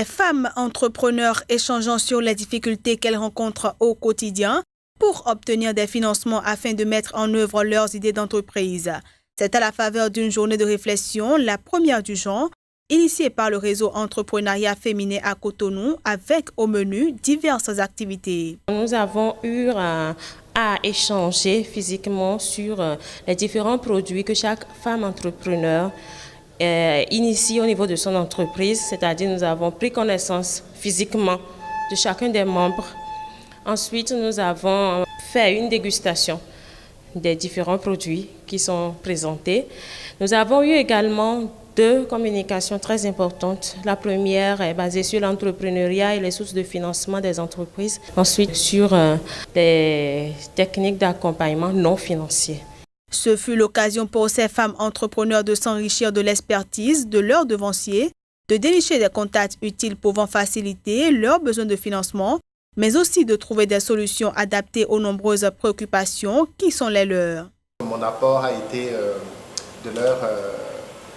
Des femmes entrepreneurs échangeant sur les difficultés qu'elles rencontrent au quotidien pour obtenir des financements afin de mettre en œuvre leurs idées d'entreprise. C'est à la faveur d'une journée de réflexion, la première du genre, initiée par le réseau Entrepreneuriat Féminin à Cotonou, avec au menu diverses activités. Nous avons eu à échanger physiquement sur les différents produits que chaque femme entrepreneur initie au niveau de son entreprise, c'est-à-dire nous avons pris connaissance physiquement de chacun des membres. Ensuite, nous avons fait une dégustation des différents produits qui sont présentés. Nous avons eu également 2 communications très importantes. La première est basée sur l'entrepreneuriat et les sources de financement des entreprises. Ensuite, sur les techniques d'accompagnement non financier. Ce fut l'occasion pour ces femmes entrepreneurs de s'enrichir de l'expertise de leurs devanciers, de dénicher des contacts utiles pouvant faciliter leurs besoins de financement, mais aussi de trouver des solutions adaptées aux nombreuses préoccupations qui sont les leurs. Mon apport a été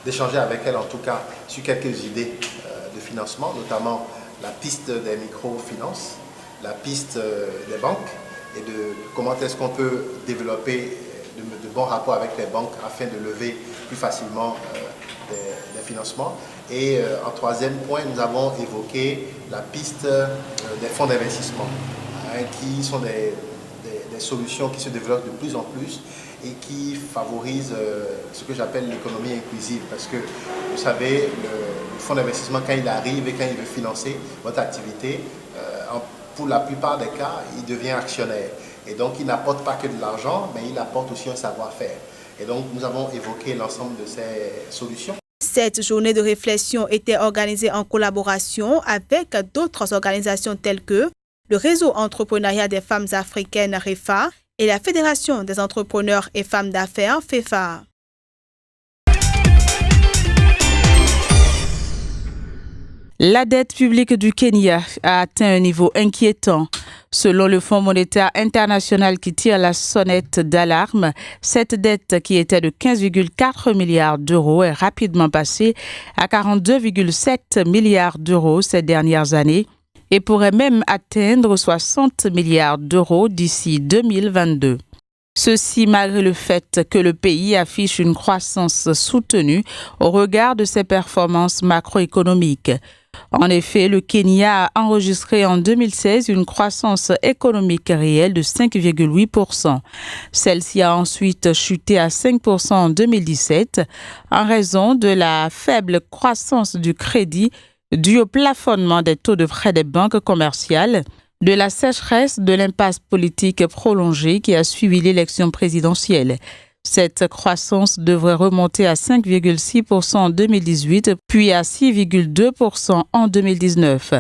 d'échanger avec elles en tout cas sur quelques idées de financement, notamment la piste des microfinances, la piste des banques et de comment est-ce qu'on peut développer de bons rapports avec les banques afin de lever plus facilement des financements. Et en troisième point, nous avons évoqué la piste des fonds d'investissement, qui sont des solutions qui se développent de plus en plus et qui favorisent ce que j'appelle l'économie inclusive. Parce que, vous savez, le fonds d'investissement, quand il arrive et quand il veut financer votre activité, pour la plupart des cas, il devient actionnaire. Et donc, il n'apporte pas que de l'argent, mais il apporte aussi un savoir-faire. Et donc, nous avons évoqué l'ensemble de ces solutions. Cette journée de réflexion était organisée en collaboration avec d'autres organisations telles que le Réseau Entrepreneuriat des femmes africaines REFA et la Fédération des entrepreneurs et femmes d'affaires FEFA. La dette publique du Kenya a atteint un niveau inquiétant. Selon le Fonds monétaire international qui tire la sonnette d'alarme, cette dette qui était de 15,4 milliards d'euros est rapidement passée à 42,7 milliards d'euros ces dernières années et pourrait même atteindre 60 milliards d'euros d'ici 2022. Ceci malgré le fait que le pays affiche une croissance soutenue au regard de ses performances macroéconomiques. En effet, le Kenya a enregistré en 2016 une croissance économique réelle de 5,8%. Celle-ci a ensuite chuté à 5% en 2017 en raison de la faible croissance du crédit due au plafonnement des taux de frais des banques commerciales, de la sécheresse, de l'impasse politique prolongée qui a suivi l'élection présidentielle. Cette croissance devrait remonter à 5,6% en 2018, puis à 6,2% en 2019.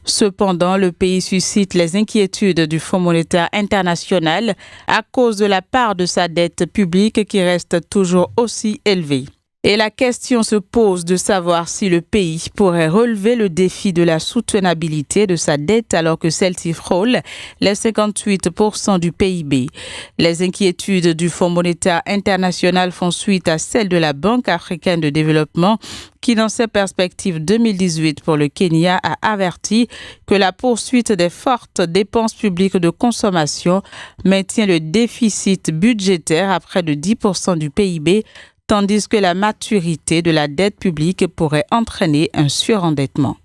Cependant, le pays suscite les inquiétudes du Fonds monétaire international à cause de la part de sa dette publique qui reste toujours aussi élevée. Et la question se pose de savoir si le pays pourrait relever le défi de la soutenabilité de sa dette alors que celle-ci frôle les 58% du PIB. Les inquiétudes du Fonds monétaire international font suite à celles de la Banque africaine de développement qui, dans ses perspectives 2018 pour le Kenya, a averti que la poursuite des fortes dépenses publiques de consommation maintient le déficit budgétaire à près de 10% du PIB, tandis que la maturité de la dette publique pourrait entraîner un surendettement.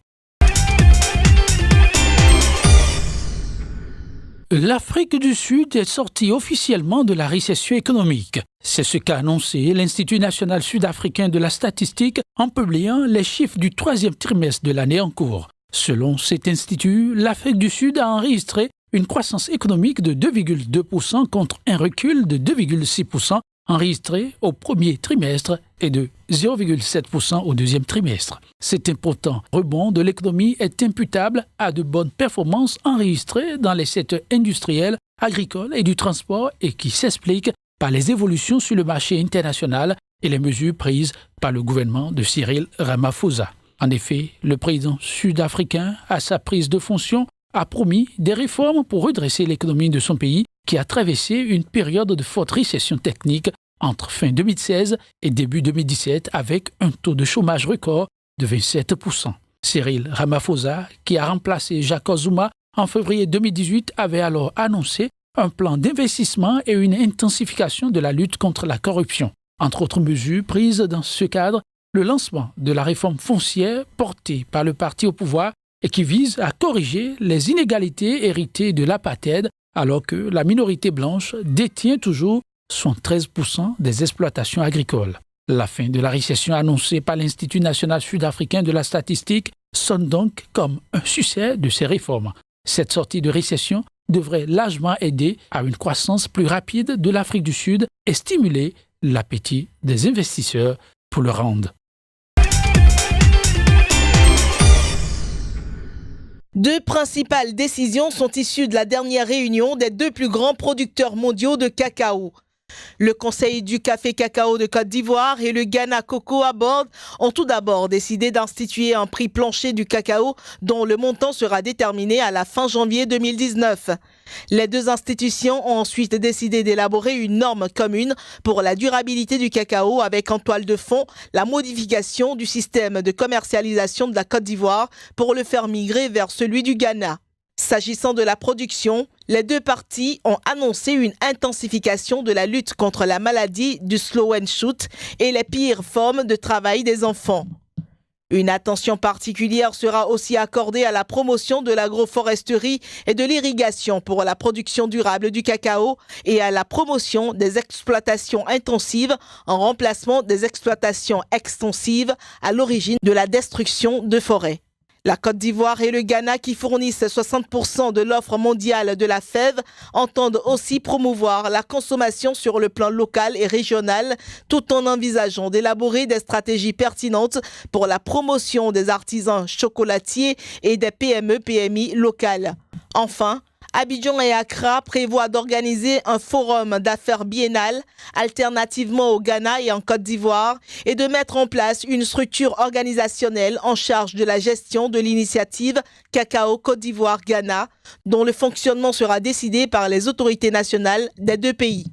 L'Afrique du Sud est sortie officiellement de la récession économique. C'est ce qu'a annoncé l'Institut national sud-africain de la statistique en publiant les chiffres du 3e trimestre de l'année en cours. Selon cet institut, l'Afrique du Sud a enregistré une croissance économique de 2,2% contre un recul de 2,6% enregistré au premier trimestre et de 0,7% au deuxième trimestre. Cet important rebond de l'économie est imputable à de bonnes performances enregistrées dans les secteurs industriels, agricoles et du transport et qui s'expliquent par les évolutions sur le marché international et les mesures prises par le gouvernement de Cyril Ramaphosa. En effet, le président sud-africain, à sa prise de fonction, a promis des réformes pour redresser l'économie de son pays qui a traversé une période de forte récession technique entre fin 2016 et début 2017 avec un taux de chômage record de 27%. Cyril Ramaphosa, qui a remplacé Jacob Zuma en février 2018, avait alors annoncé un plan d'investissement et une intensification de la lutte contre la corruption. Entre autres mesures prises dans ce cadre, le lancement de la réforme foncière portée par le parti au pouvoir et qui vise à corriger les inégalités héritées de l'apartheid alors que la minorité blanche détient toujours 73% des exploitations agricoles. La fin de la récession annoncée par l'Institut national sud-africain de la statistique sonne donc comme un succès de ces réformes. Cette sortie de récession devrait largement aider à une croissance plus rapide de l'Afrique du Sud et stimuler l'appétit des investisseurs pour le rendre. Deux principales décisions sont issues de la dernière réunion des deux plus grands producteurs mondiaux de cacao. Le Conseil du café cacao de Côte d'Ivoire et le Ghana Cocoa Board ont tout d'abord décidé d'instituer un prix plancher du cacao dont le montant sera déterminé à la fin janvier 2019. Les deux institutions ont ensuite décidé d'élaborer une norme commune pour la durabilité du cacao avec en toile de fond la modification du système de commercialisation de la Côte d'Ivoire pour le faire migrer vers celui du Ghana. S'agissant de la production, les deux parties ont annoncé une intensification de la lutte contre la maladie du slow and shoot et les pires formes de travail des enfants. Une attention particulière sera aussi accordée à la promotion de l'agroforesterie et de l'irrigation pour la production durable du cacao et à la promotion des exploitations intensives en remplacement des exploitations extensives à l'origine de la destruction de forêts. La Côte d'Ivoire et le Ghana, qui fournissent 60% de l'offre mondiale de la fève, entendent aussi promouvoir la consommation sur le plan local et régional, tout en envisageant d'élaborer des stratégies pertinentes pour la promotion des artisans chocolatiers et des PME-PMI locales. Enfin, Abidjan et Accra prévoient d'organiser un forum d'affaires biennal alternativement au Ghana et en Côte d'Ivoire et de mettre en place une structure organisationnelle en charge de la gestion de l'initiative Cacao Côte d'Ivoire-Ghana, dont le fonctionnement sera décidé par les autorités nationales des deux pays.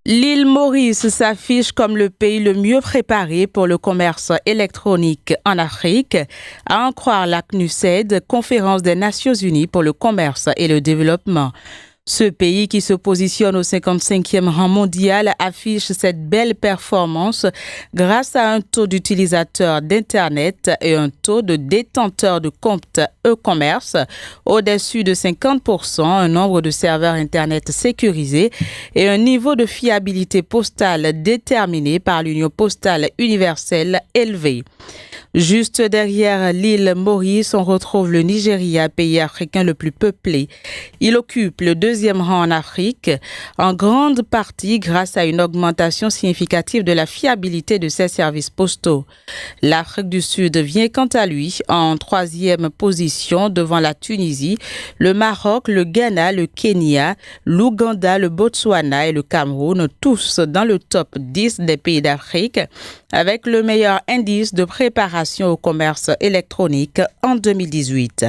L'île Maurice s'affiche comme le pays le mieux préparé pour le commerce électronique en Afrique, à en croire la CNUSED, Conférence des Nations Unies pour le commerce et le développement. Ce pays qui se positionne au 55e rang mondial affiche cette belle performance grâce à un taux d'utilisateurs d'Internet et un taux de détenteurs de comptes e-commerce au-dessus de 50%, un nombre de serveurs Internet sécurisés et un niveau de fiabilité postale déterminé par l'Union postale universelle élevé. Juste derrière l'île Maurice, on retrouve le Nigeria, pays africain le plus peuplé. Il occupe le deuxième rang en Afrique, en grande partie grâce à une augmentation significative de la fiabilité de ses services postaux. L'Afrique du Sud vient quant à lui en troisième position devant la Tunisie, le Maroc, le Ghana, le Kenya, l'Ouganda, le Botswana et le Cameroun, tous dans le top 10 des pays d'Afrique, avec le meilleur indice de préparation au commerce électronique en 2018.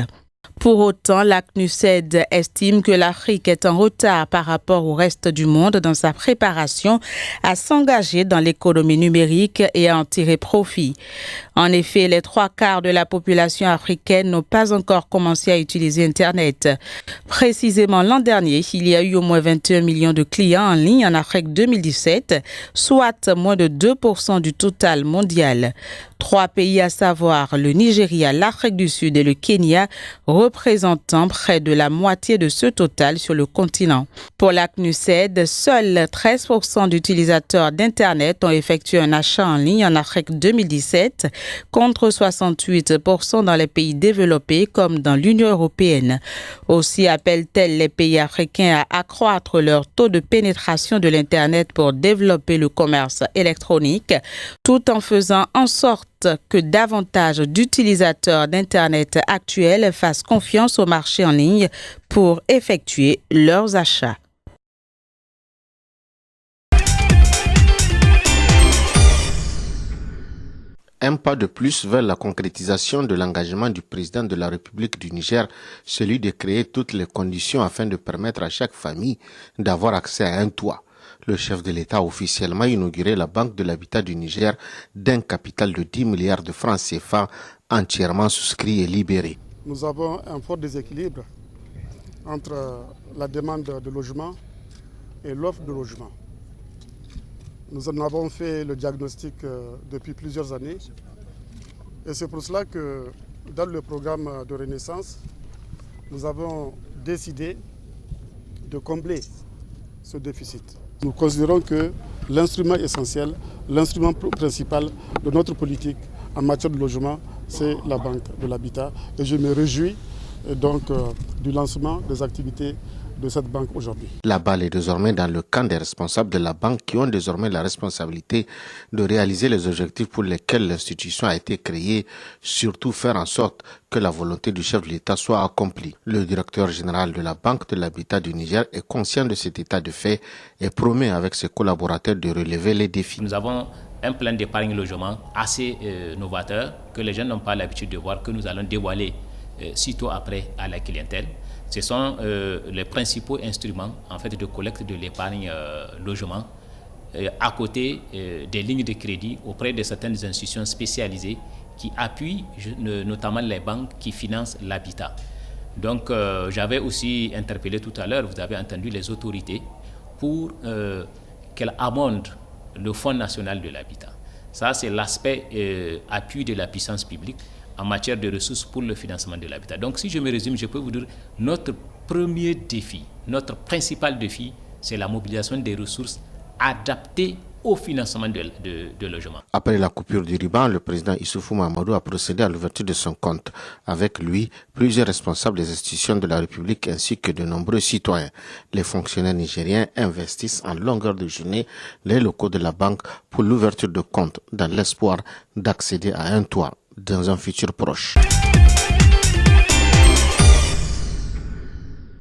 Pour autant, la CNUSED estime que l'Afrique est en retard par rapport au reste du monde dans sa préparation à s'engager dans l'économie numérique et à en tirer profit. En effet, les 3/4 de la population africaine n'ont pas encore commencé à utiliser Internet. Précisément l'an dernier, il y a eu au moins 21 millions de clients en ligne en Afrique 2017, soit moins de 2% du total mondial. 3 pays, à savoir le Nigeria, l'Afrique du Sud et le Kenya, représentant près de la moitié de ce total sur le continent. Pour la CNUSED, seuls 13% d'utilisateurs d'Internet ont effectué un achat en ligne en Afrique 2017, contre 68% dans les pays développés comme dans l'Union européenne. Aussi appelle-t-elle les pays africains à accroître leur taux de pénétration de l'Internet pour développer le commerce électronique, tout en faisant en sorte que davantage d'utilisateurs d'Internet actuels fassent confiance au marché en ligne pour effectuer leurs achats. Un pas de plus vers la concrétisation de l'engagement du président de la République du Niger, celui de créer toutes les conditions afin de permettre à chaque famille d'avoir accès à un toit. Le chef de l'État a officiellement inauguré la Banque de l'Habitat du Niger d'un capital de 10 milliards de francs CFA entièrement souscrit et libéré. Nous avons un fort déséquilibre entre la demande de logement et l'offre de logement. Nous en avons fait le diagnostic depuis plusieurs années et c'est pour cela que dans le programme de Renaissance, nous avons décidé de combler ce déficit. Nous considérons que l'instrument essentiel, l'instrument principal de notre politique en matière de logement, c'est la Banque de l'Habitat. Et je me réjouis donc du lancement des activités de cette banque aujourd'hui. La balle est désormais dans le camp des responsables de la banque qui ont désormais la responsabilité de réaliser les objectifs pour lesquels l'institution a été créée, surtout faire en sorte que la volonté du chef de l'État soit accomplie. Le directeur général de la Banque de l'Habitat du Niger est conscient de cet état de fait et promet avec ses collaborateurs de relever les défis. Nous avons un plan d'épargne logement assez novateur que les gens n'ont pas l'habitude de voir, que nous allons dévoiler sitôt après à la clientèle. Ce sont les principaux instruments en fait, de collecte de l'épargne logement à côté des lignes de crédit auprès de certaines institutions spécialisées qui appuient notamment les banques qui financent l'habitat. Donc j'avais aussi interpellé tout à l'heure, vous avez entendu les autorités pour qu'elles amendent le Fonds national de l'habitat. Ça c'est l'aspect appui de la puissance publique en matière de ressources pour le financement de l'habitat. Donc si je me résume, je peux vous dire notre premier défi, notre principal défi, c'est la mobilisation des ressources adaptées au financement de logements. Après la coupure du ruban, le président Issoufou Mahamadou a procédé à l'ouverture de son compte. Avec lui, plusieurs responsables des institutions de la République ainsi que de nombreux citoyens. Les fonctionnaires nigériens investissent en longueur de journée les locaux de la banque pour l'ouverture de comptes dans l'espoir d'accéder à un toit dans un futur proche.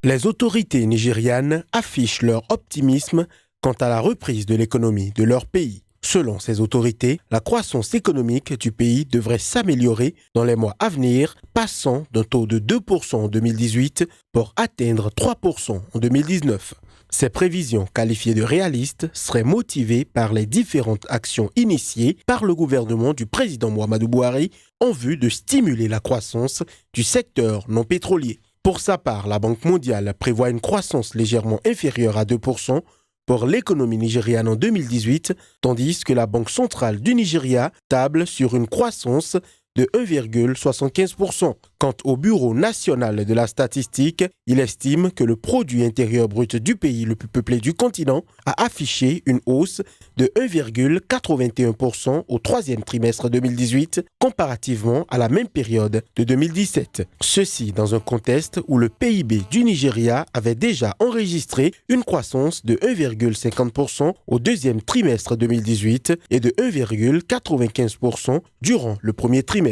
Les autorités nigérianes affichent leur optimisme quant à la reprise de l'économie de leur pays. Selon ces autorités, la croissance économique du pays devrait s'améliorer dans les mois à venir, passant d'un taux de 2% en 2018 pour atteindre 3% en 2019. Ces prévisions qualifiées de réalistes seraient motivées par les différentes actions initiées par le gouvernement du président Muhammadu Buhari en vue de stimuler la croissance du secteur non pétrolier. Pour sa part, la Banque mondiale prévoit une croissance légèrement inférieure à 2% pour l'économie nigériane en 2018, tandis que la Banque centrale du Nigeria table sur une croissance de 1,75%. Quant au Bureau national de la statistique, il estime que le produit intérieur brut du pays le plus peuplé du continent a affiché une hausse de 1,81% au troisième trimestre 2018, comparativement à la même période de 2017. Ceci dans un contexte où le PIB du Nigeria avait déjà enregistré une croissance de 1,50% au deuxième trimestre 2018 et de 1,95% durant le premier trimestre.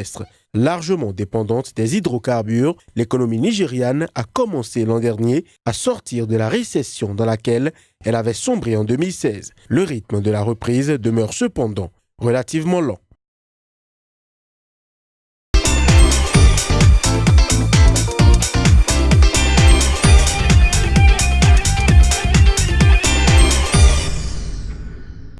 Largement dépendante des hydrocarbures, l'économie nigériane a commencé l'an dernier à sortir de la récession dans laquelle elle avait sombré en 2016. Le rythme de la reprise demeure cependant relativement lent.